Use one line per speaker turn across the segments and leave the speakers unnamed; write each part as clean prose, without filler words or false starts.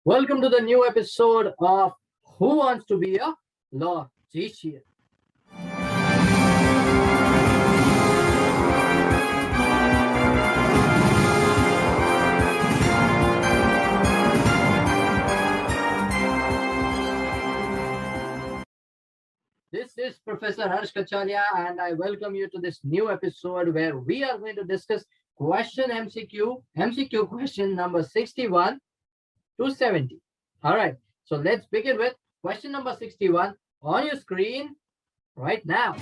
Welcome to the new episode of Who Wants to Be a Logician? This is Professor KACHALIA, and I welcome you to this new episode where we are going to discuss question MCQ question number 61 to 70. All right, so let's begin with question number 61 on your screen right now.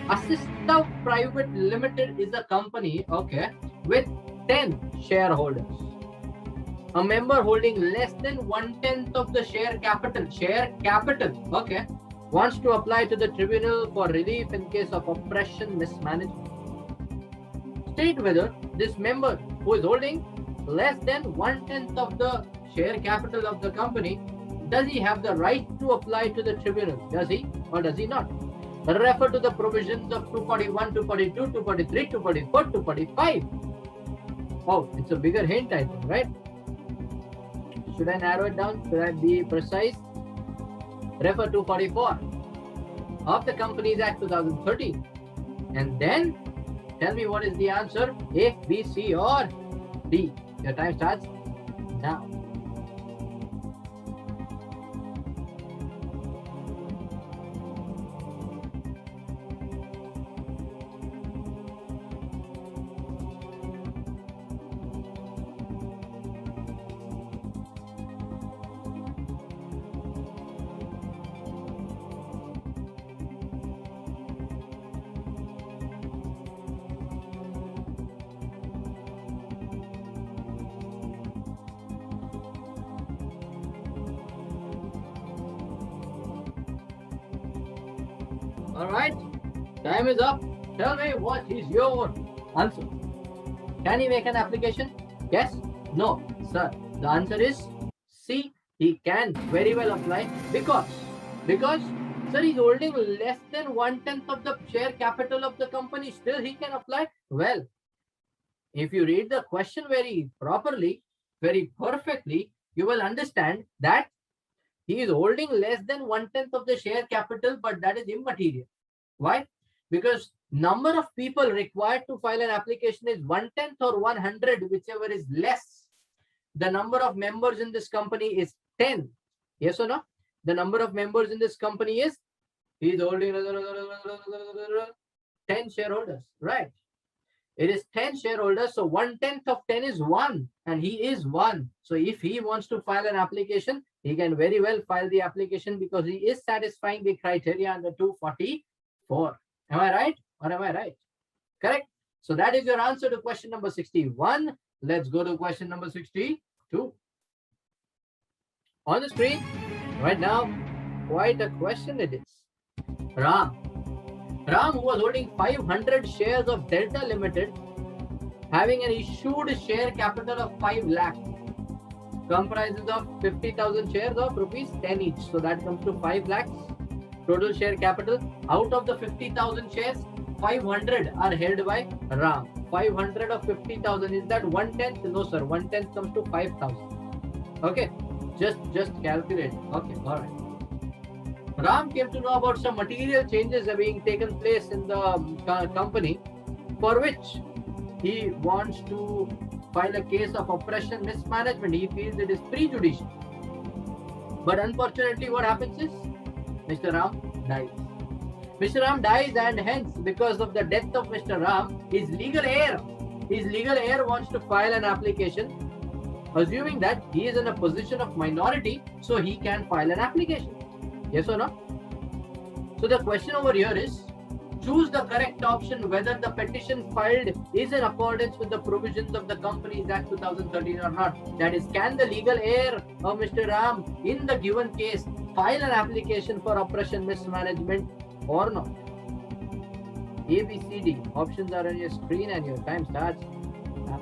Assista Private Limited is a company, okay, with 10 shareholders. A member holding less than 1/10 of the share capital, okay, wants to apply to the tribunal for relief in case of oppression mismanagement. State whether this member who is holding less than 1/10 of the share capital of the company, does he have the right to apply to the tribunal? Does he or does he not? Refer to the provisions of 241, 242, 243, 244, 245. Oh, it's a bigger hint, I think, right? Should I narrow it down? Should I be precise? Refer 244 of the Companies Act 2013. And then tell me what is the answer, A, B, C, or D. Your time starts now. All right, time is up. Tell me what is your answer. Can he make an application? Yes? No? Sir, the answer is C. He can very well apply because sir, he's holding less than 1/10 of the share capital of the company. Still, he can apply. Well, if you read the question very properly, very perfectly, you will understand that he is holding less than 1/10 of the share capital, but that is immaterial. Why? Because number of people required to file an application is 1/10 or 100, whichever is less. The number of members in this company is 10. Yes or no? The number of members in this company is, he is holding 10 shareholders, right? It is 10 shareholders, so 1/10 of 10 is 1, and he is 1. So if he wants to file an application, he can very well file the application because he is satisfying the criteria under 244. Am I right or am I right? Correct. So that is your answer to question number 61. Let's go to question number 62. On the screen right now, quite a question it is. Ram, who was holding 500 shares of Delta Limited, having an issued share capital of 5 lakh, comprises of 50,000 shares of rupees 10 each. So that comes to 5 lakhs. Total share capital. Out of the 50,000 shares, 500 are held by Ram. 500 of 50,000, is that 1/10? No, sir. 1/10 comes to 5,000. Okay. Just calculate. Okay. All right. Ram came to know about some material changes are being taken place in the company, for which he wants to file a case of oppression mismanagement. He feels it is prejudicial. But unfortunately, what happens is Mr. Ram dies. Mr. Ram dies, and hence, because of the death of Mr. Ram, his legal heir wants to file an application, assuming that he is in a position of minority, so he can file an application. Yes or no? So the question over here is, choose the correct option whether the petition filed is in accordance with the provisions of the Companies Act 2013 or not. That is, can the legal heir of Mr. Ram in the given case file an application for oppression mismanagement or not? A, B, C, D. Options are on your screen and your time starts now.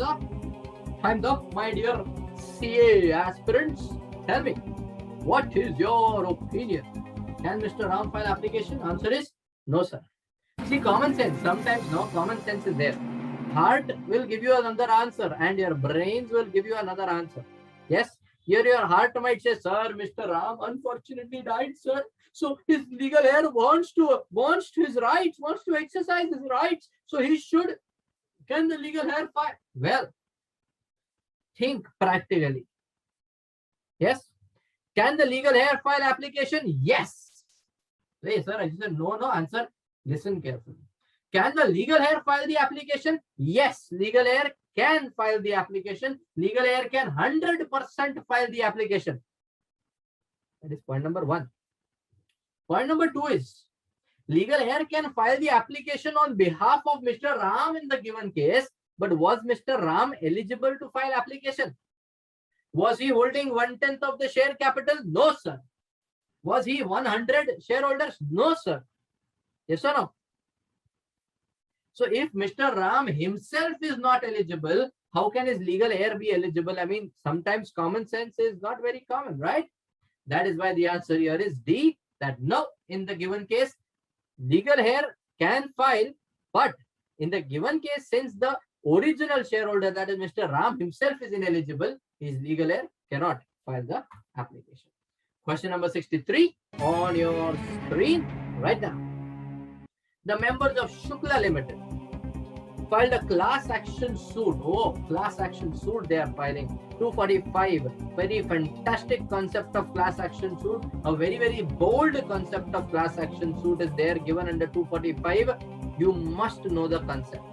Time's up. Time's up, my dear CA aspirants. Tell me, what is your opinion? Can Mr. Ram file application? Answer is no, sir. See, common sense. Sometimes no common sense is there. Heart will give you another answer and your brains will give you another answer. Yes, here your heart might say, sir, Mr. Ram unfortunately died, sir. So his legal heir wants to his rights, wants to exercise his rights. So he should. Can the legal heir file? Well, think practically. Yes. Can the legal heir file application? Yes. Hey, sir, I said no, answer. Listen carefully. Can the legal heir file the application? Yes, legal heir can file the application. Legal heir can 100% file the application. That is point number 1. Point number 2 is legal heir can file the application on behalf of Mr. Ram in the given case, but was Mr. Ram eligible to file application? Was he holding 1/10 of the share capital? No, sir. Was he 100 shareholders? No, sir. Yes or no? So if Mr. Ram himself is not eligible, how can his legal heir be eligible? I mean, sometimes common sense is not very common, right? That is why the answer here is D, that no, in the given case, legal heir can file, but in the given case, since the original shareholder, that is Mr. Ram himself, is ineligible, his legal heir cannot file the application. Question number 63 on your screen right now. The members of Shukla Limited filed a class action suit. Oh, class action suit they are filing. 245. Very fantastic concept of class action suit. A very, very bold concept of class action suit is there given under 245. You must know the concept.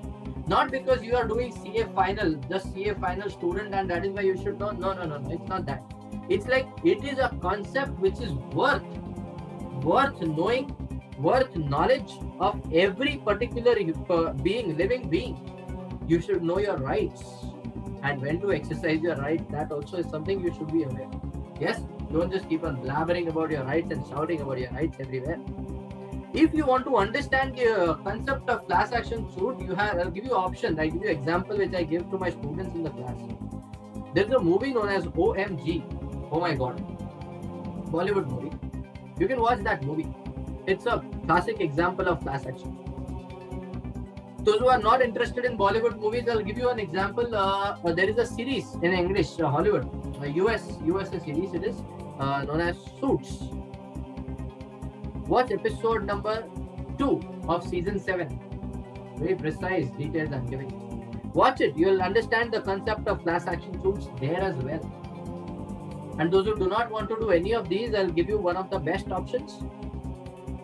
Not because you are doing CA final, just CA final student, and that is why you should know. No. It's not that. It's like it is a concept which is worth knowing, worth knowledge of every particular living being. You should know your rights and when to exercise your rights. That also is something you should be aware. Yes, don't just keep on blabbering about your rights and shouting about your rights everywhere. If you want to understand the concept of class action suit, I'll give you options. I give you example which I give to my students in the class. There's a movie known as OMG. Oh my God, Bollywood movie. You can watch that movie. It's a classic example of class action. Those who are not interested in Bollywood movies, I'll give you an example. There is a series in English, Hollywood, US series it is, known as Suits. Watch episode number 2 of season 7. Very precise details I'm giving. Watch it. You'll understand the concept of class action suits there as well. And those who do not want to do any of these, I'll give you one of the best options.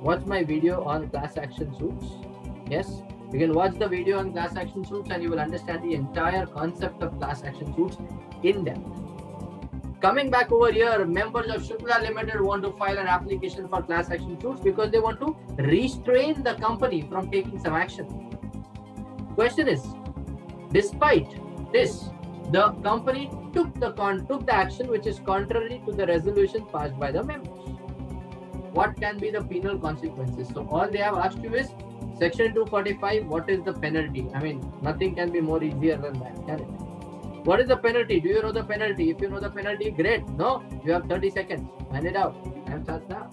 Watch my video on class action suits. Yes, you can watch the video on class action suits and you will understand the entire concept of class action suits in depth. Coming back over here, members of Shukla Limited want to file an application for class action suits because they want to restrain the company from taking some action. Question is, despite this, the company took the action which is contrary to the resolution passed by the members. What can be the penal consequences? So all they have asked you is section 245, what is the penalty? I mean, nothing can be more easier than that, can it? What is the penalty? Do you know the penalty? If you know the penalty, great. No, you have 30 seconds. Find it out. Time starts now.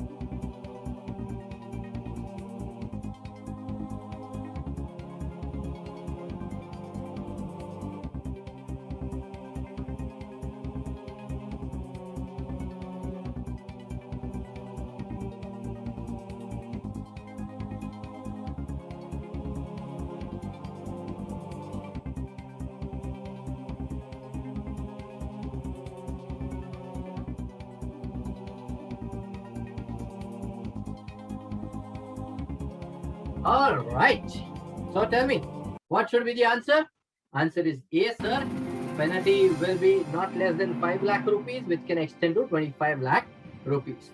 All right. So tell me, what should be the answer? Answer is A, sir. Penalty will be not less than 5 lakh rupees, which can extend to 25 lakh rupees.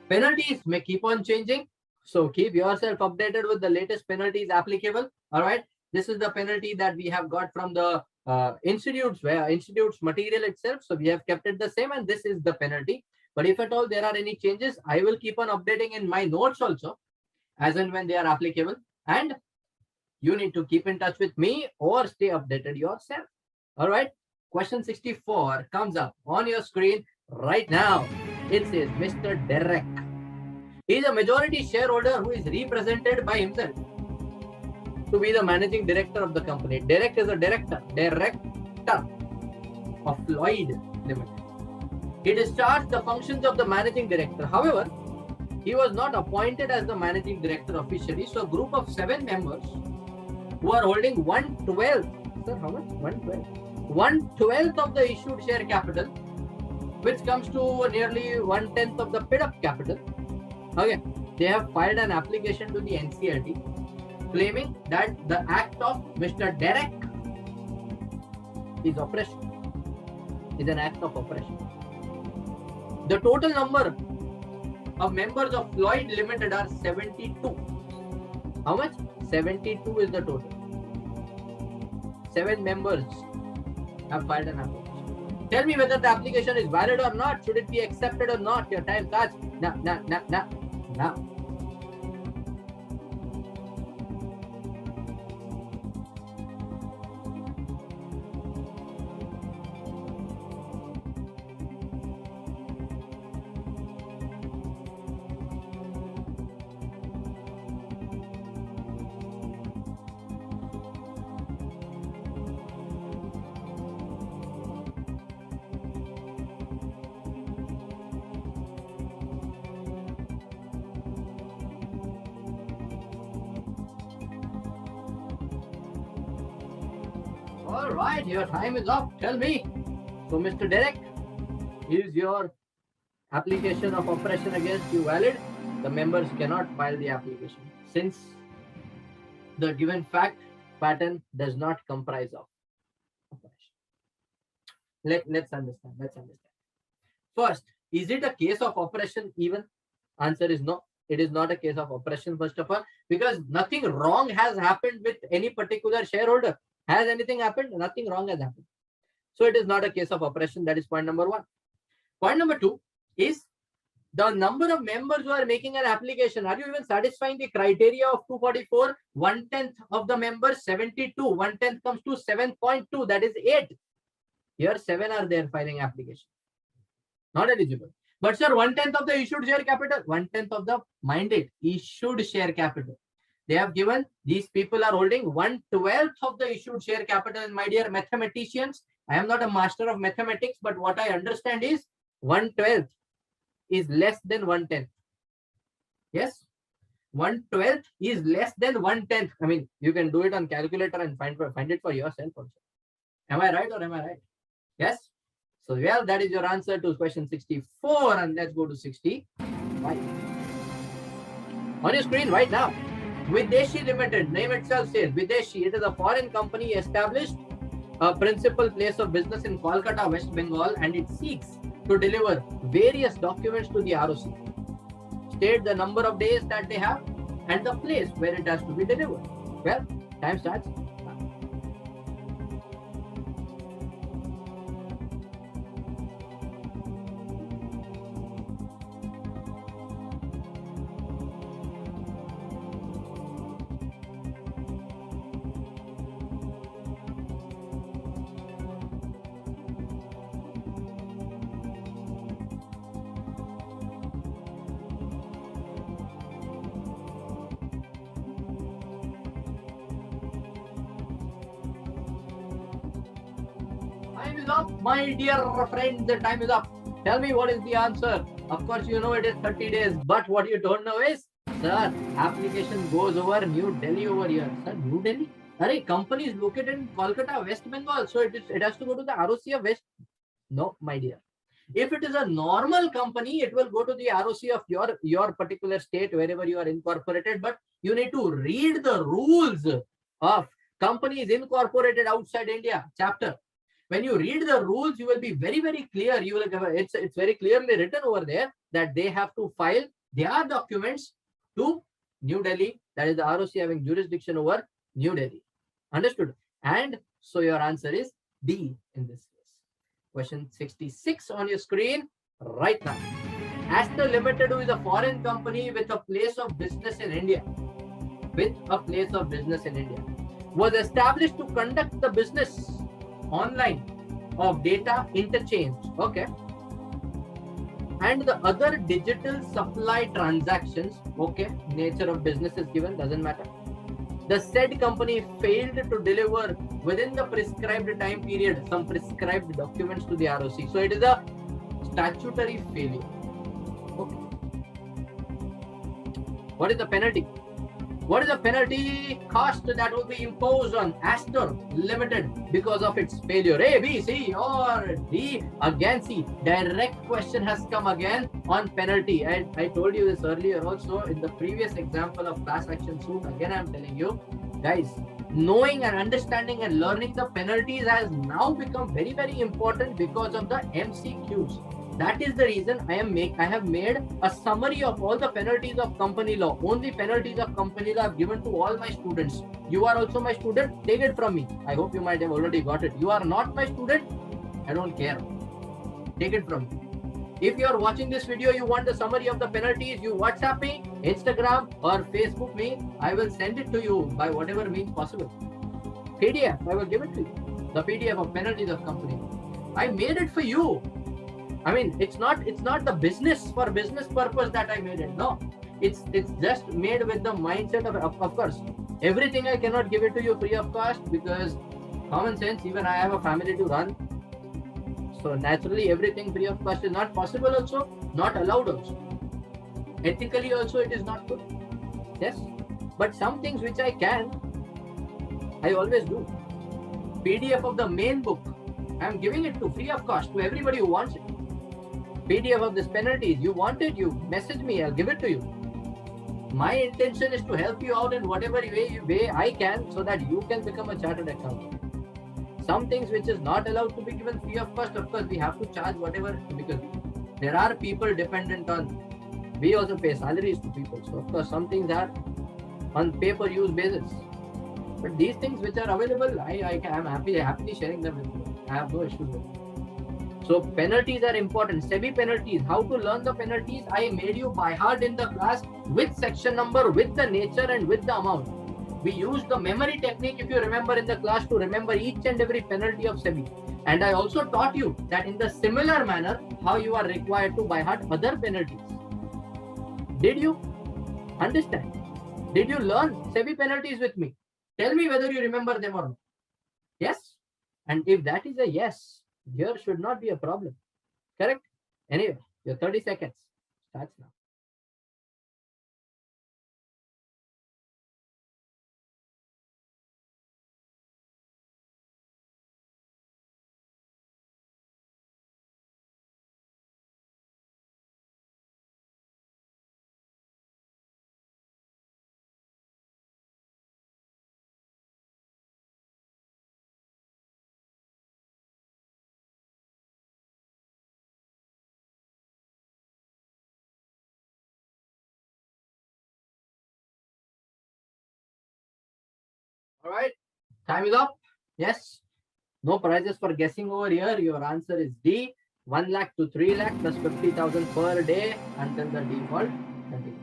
Penalties may keep on changing. So keep yourself updated with the latest penalties applicable. All right. This is the penalty that we have got from the institute's material itself. So we have kept it the same, and this is the penalty. But if at all there are any changes, I will keep on updating in my notes also, as and when they are applicable, and you need to keep in touch with me or stay updated yourself. All right. Question 64 comes up on your screen right now. It says Mr. Derek. He is a majority shareholder who is represented by himself to be the managing director of the company. Derek is a director of Lloyd Limited. He discharged the functions of the managing director. However, he was not appointed as the managing director officially. So a group of 7 members who are holding 1/12. Sir, how much? 1/12. 1/12 of the issued share capital, which comes to nearly 1/10 of the paid-up capital. Okay, they have filed an application to the NCLT claiming that the act of Mr. Derek is oppression, is an act of oppression. The total number of members of Lloyd Limited are 72. How much? 72 is the total. 7 members have filed an application. Tell me whether the application is valid or not. Should it be accepted or not? Your time starts now. All right, your time is up. Tell me. So, Mr. Derek, is your application of oppression against you valid? The members cannot file the application since the given fact pattern does not comprise of oppression. Let's understand. First, is it a case of oppression even? Answer is no. It is not a case of oppression, first of all, because nothing wrong has happened with any particular shareholder. Has anything happened? Nothing wrong has happened. So it is not a case of oppression. That is point number 1. Point number 2 is the number of members who are making an application. Are you even satisfying the criteria of 244? 1/10 of the members, 72. 1/10 comes to 7.2. That is 8. Here 7 are there filing application. Not eligible. But sir, 1/10 of the issued share capital. 1/10 of the mandate issued share capital. They have given, these people are holding 1/12 of the issued share capital. And my dear mathematicians, I am not a master of mathematics, but what I understand is 1/12 is less than 1/10. Yes, 1/12 is less than 1/10. I mean, you can do it on calculator and find it for yourself also. Am I right or am I right? Yes. So, well, that is your answer to question 64. And let's go to 65. On your screen right now. Videshi Limited, name itself says Videshi. It is a foreign company established a principal place of business in Kolkata, West Bengal, and it seeks to deliver various documents to the ROC. State the number of days that they have and the place where it has to be delivered. Well, time starts. Time is up, my dear friends. The time is up. Tell me what is the answer. Of course, you know it is 30 days. But what you don't know is, sir, application goes over New Delhi over here. Sir, New Delhi? Array, company is located in Kolkata, West Bengal. So it has to go to the ROC of West. No, my dear. If it is a normal company, it will go to the ROC of your particular state, wherever you are incorporated. But you need to read the rules of companies incorporated outside India chapter. When you read the rules, you will be very, very clear. You will it's very clearly written over there that they have to file their documents to New Delhi. That is the ROC having jurisdiction over New Delhi. Understood? And so your answer is D in this case. Question 66 on your screen right now. Aster Limited, who is a foreign company with a place of business in India, was established to conduct the business online of data interchange, okay, and the other digital supply transactions, okay, nature of business is given, doesn't matter. The said company failed to deliver within the prescribed time period some prescribed documents to the ROC. So it is a statutory failure. Okay. What is the penalty? What is the penalty cost that will be imposed on Astor Limited because of its failure? A, B, C, or D? Again, C. Direct question has come again on penalty. And I told you this earlier also in the previous example of class action suit. Again, I'm telling you, guys, knowing and understanding and learning the penalties has now become very, very important because of the MCQs. That is the reason I have made a summary of all the penalties of company law. Only penalties of company law I've given to all my students. You are also my student. Take it from me. I hope you might have already got it. You are not my student. I don't care. Take it from me. If you are watching this video, you want the summary of the penalties, you WhatsApp me, Instagram or Facebook me. I will send it to you by whatever means possible. PDF, I will give it to you. The PDF of penalties of company law. I made it for you. I mean, it's not the business for business purpose that I made it. No, it's just made with the mindset of course, everything I cannot give it to you free of cost because common sense, even I have a family to run. So naturally, everything free of cost is not possible also, not allowed also. Ethically also, it is not good. Yes, but some things which I can, I always do. PDF of the main book, I'm giving it to free of cost to everybody who wants it. PDF of this penalties, you want it, you message me, I'll give it to you. My intention is to help you out in whatever way I can so that you can become a chartered accountant. Some things which is not allowed to be given free of cost, of course, we have to charge whatever because there are people dependent on, we also pay salaries to people. So of course, some things are on pay-per-use basis. But these things which are available, I am happily sharing them with you. I have no issues with it. So penalties are important. SEBI penalties. How to learn the penalties? I made you by heart in the class with section number, with the nature and with the amount. We used the memory technique, if you remember in the class, to remember each and every penalty of SEBI. And I also taught you that in the similar manner, how you are required to by heart other penalties. Did you understand? Did you learn SEBI penalties with me? Tell me whether you remember them or not. Yes? And if that is a yes, here should not be a problem. Correct? Anyway, your 30 seconds starts now. All right, time is up. Yes, no prizes for guessing over here. Your answer is D. 1 lakh to 3 lakh plus 50,000 per day until the default continues.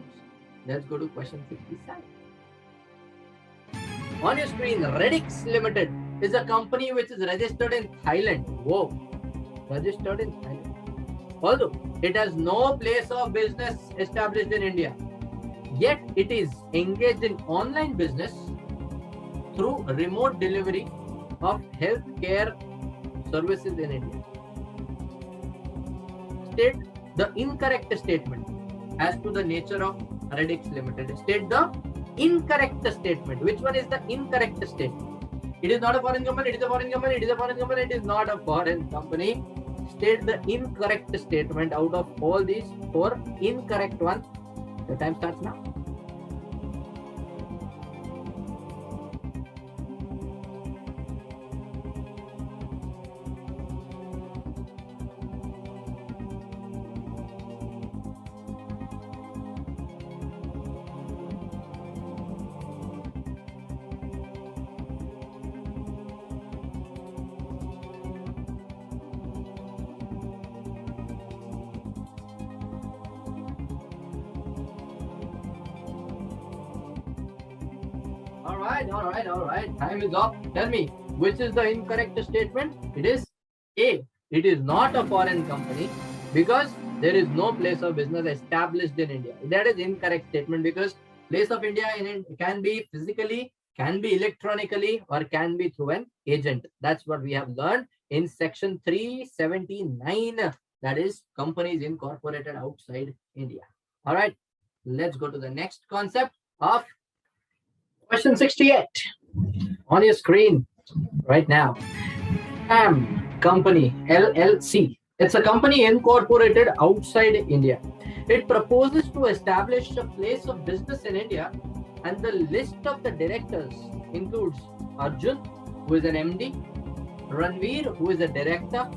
Let's go to question 67. On your screen, Redix Limited is a company which is registered in Thailand. Whoa, registered in Thailand. Although it has no place of business established in India, yet it is engaged in online business through remote delivery of healthcare services in India. State the incorrect statement as to the nature of Redix Limited. State the incorrect statement. Which one is the incorrect statement? It is not a foreign company, it is a foreign company, it is a foreign company, it is not a foreign company. State the incorrect statement out of all these 4 incorrect ones. The time starts now. All right. Time is up. Tell me, Which is the incorrect statement? It is A. It is not a foreign company because there is no place of business established in India. That is incorrect statement because place of India can be physically, can be electronically, or can be through an agent. That's what we have learned in section 379. That is companies incorporated outside India. All right, let's go to the next concept of question 68 on your screen right now. Company LLC. It's a company incorporated outside India. It proposes to establish a place of business in India, and the list of the directors includes Arjun, who is an MD, Ranveer, who is a director,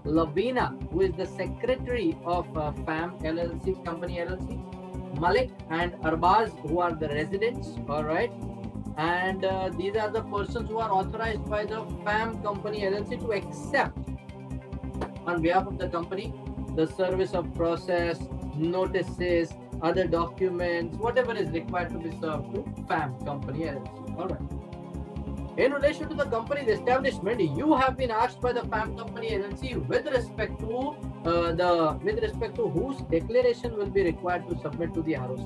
Lavina, who is the secretary of FAM LLC, company LLC, Malik and Arbaz, who are the residents, all right. And these are the persons who are authorized by the FAM company LLC to accept on behalf of the company the service of process, notices, other documents, whatever is required to be served to FAM company LLC. All right. In relation to the company's establishment, you have been asked by the FAM company LLC with respect to whose declaration will be required to submit to the ROC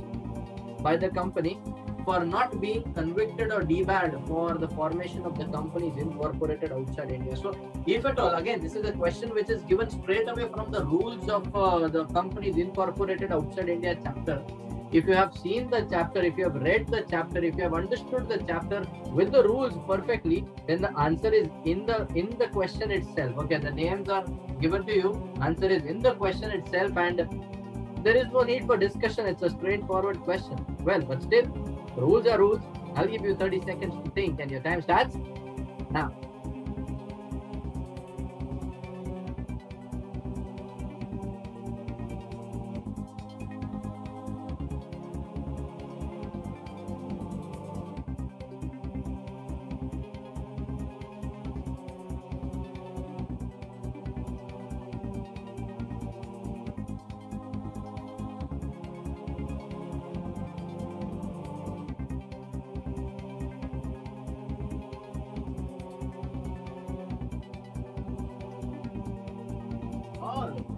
by the company for not being convicted or debarred for the formation of the companies incorporated outside India. So, if at all, again, this is a question which is given straight away from the rules of the companies incorporated outside India chapter. If you have seen the chapter, if you have read the chapter, if you have understood the chapter with the rules perfectly, then the answer is in the question itself. Okay, the names are given to you. Answer is in the question itself, and there is no need for discussion. It's a straightforward question. Well, but still, rules are rules. I'll give you 30 seconds to think, and your time starts now.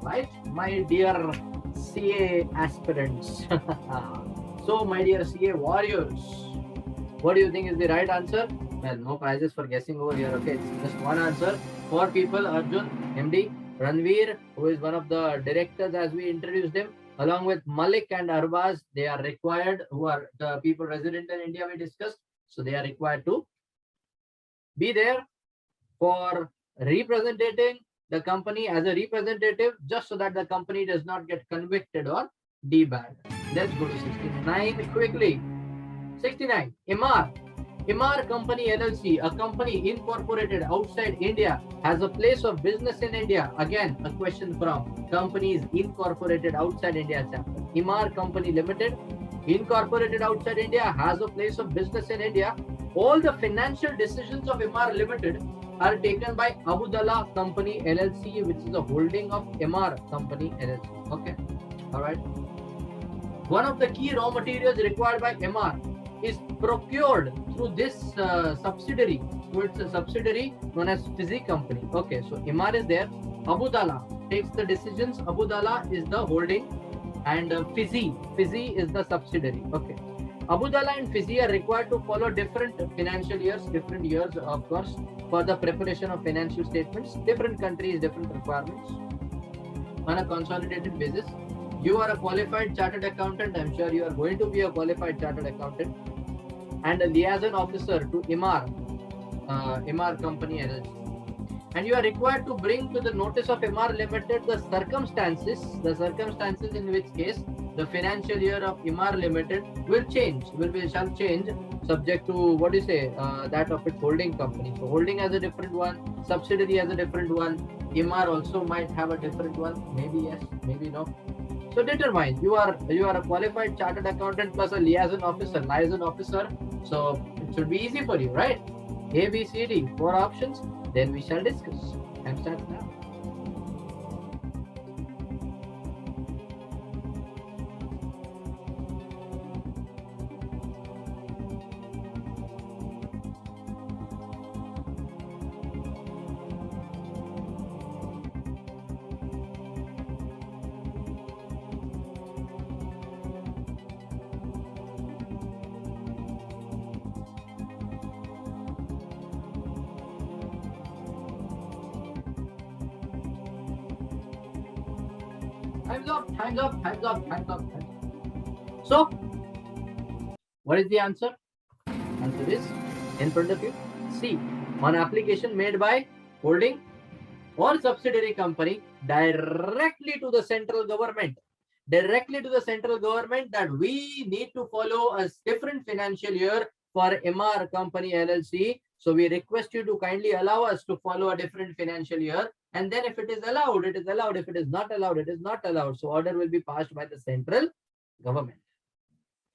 Right, my dear CA aspirants. So, my dear CA warriors, what do you think is the right answer? Well, no prizes for guessing over here. Okay, it's just one answer. 4 people: Arjun, MD, Ranveer, who is one of the directors as we introduced him, along with Malik and Arbaz. They are required, who are the people resident in India we discussed. So, they are required to be there for representing the company as a representative, just so that the company does not get convicted or debarred. Let's go to 69 quickly. 69. Imar Company LLC, a company incorporated outside India, has a place of business in India. Again, a question from companies incorporated outside India chapter. Imar Company Limited, incorporated outside India, has a place of business in India. All the financial decisions of Imar Limited are taken by Abu Dhabi Company LLC, which is a holding of Imar Company LLC. Okay, all right. One of the key raw materials required by Imar is procured through this subsidiary. So it's a subsidiary known as Fizzy Company. Okay, so Imar is there. Abu Dhabi takes the decisions. Abu Dhabi is the holding, and Fizzy is the subsidiary. Okay. Abu Dhabi and Fizzy are required to follow different financial years, different years, of course, for the preparation of financial statements. Different countries, different requirements. On a consolidated basis, you are a qualified chartered accountant. I'm sure you are going to be a qualified chartered accountant and a liaison officer to Imar Company LLC. And you are required to bring to the notice of Imar Limited the circumstances in which case the financial year of Imar Limited shall change subject to what do you say that of its holding company. So holding has a different one, subsidiary has a different one. Imar also might have a different one. Maybe yes, maybe no. So determine. You are a qualified chartered accountant plus a liaison officer. So it should be easy for you, right? A, B, C, D, 4 options. Then we shall discuss. Time starts now. Time's up, time's up, time's up, time's up, time's up. So, what is the answer? Answer is in front of you. C. On application made by holding or subsidiary company directly to the central government. Directly to the central government that we need to follow a different financial year for MR Company LLC. So we request you to kindly allow us to follow a different financial year. And then if it is allowed, it is allowed. If it is not allowed, it is not allowed. So order will be passed by the central government.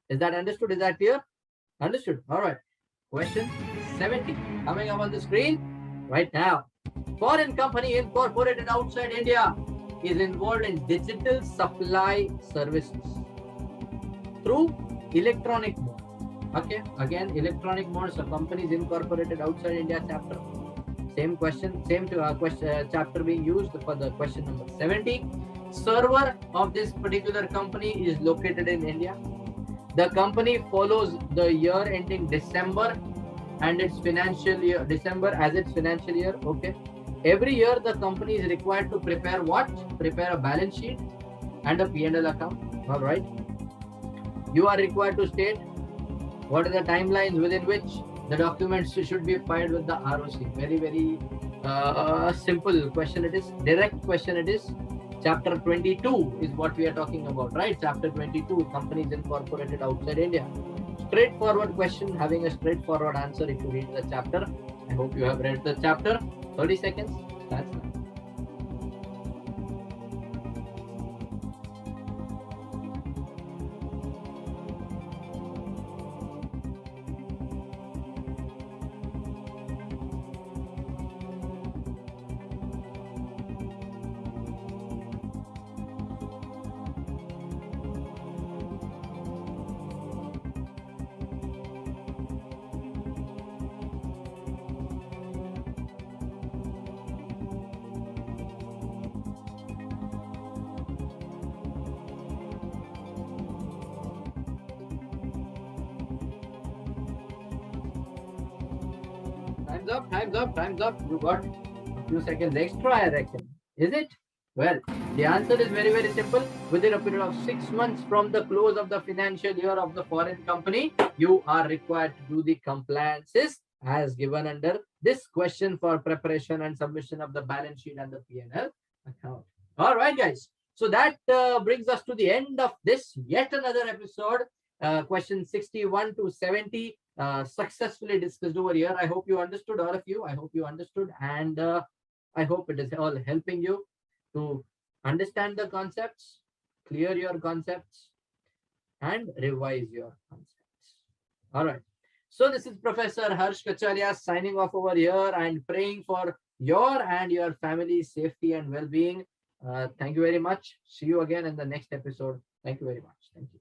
Is that understood? Is that clear? Understood. All right. Question 70 coming up on the screen right now. Foreign company incorporated outside India is involved in digital supply services through electronic mode. Okay, again, electronic mode. So companies incorporated outside India chapter. Same question, same chapter being used for the question number 70. Server of this particular company is located in India. The company follows the year ending December and its financial year, December as its financial year. Okay. Every year, the company is required to prepare what? Prepare a balance sheet and a P&L account. All right. You are required to state what are the timelines within which the documents should be filed with the ROC. Very, very simple question it is. Direct question it is. Chapter 22 is what we are talking about, right? Chapter 22, companies incorporated outside India. Straightforward question, having a straightforward answer if you read the chapter. I hope you have read the chapter. 30 seconds. That's it. Time's up, time's up, time's up. You got a few seconds extra, I reckon. Is it? Well, the answer is very, very simple. Within a period of 6 months from the close of the financial year of the foreign company, you are required to do the compliances as given under this question for preparation and submission of the balance sheet and the P&L account. All right, guys. So that brings us to the end of this yet another episode. Question 61 to 70 successfully discussed over here. I hope you understood, all of you. I hope you understood, and I hope it is all helping you to understand the concepts, clear your concepts, and revise your concepts. All right. So this is Professor Harsh KACHALIA signing off over here and praying for your and your family's safety and well-being. Thank you very much. See you again in the next episode. Thank you very much. Thank you.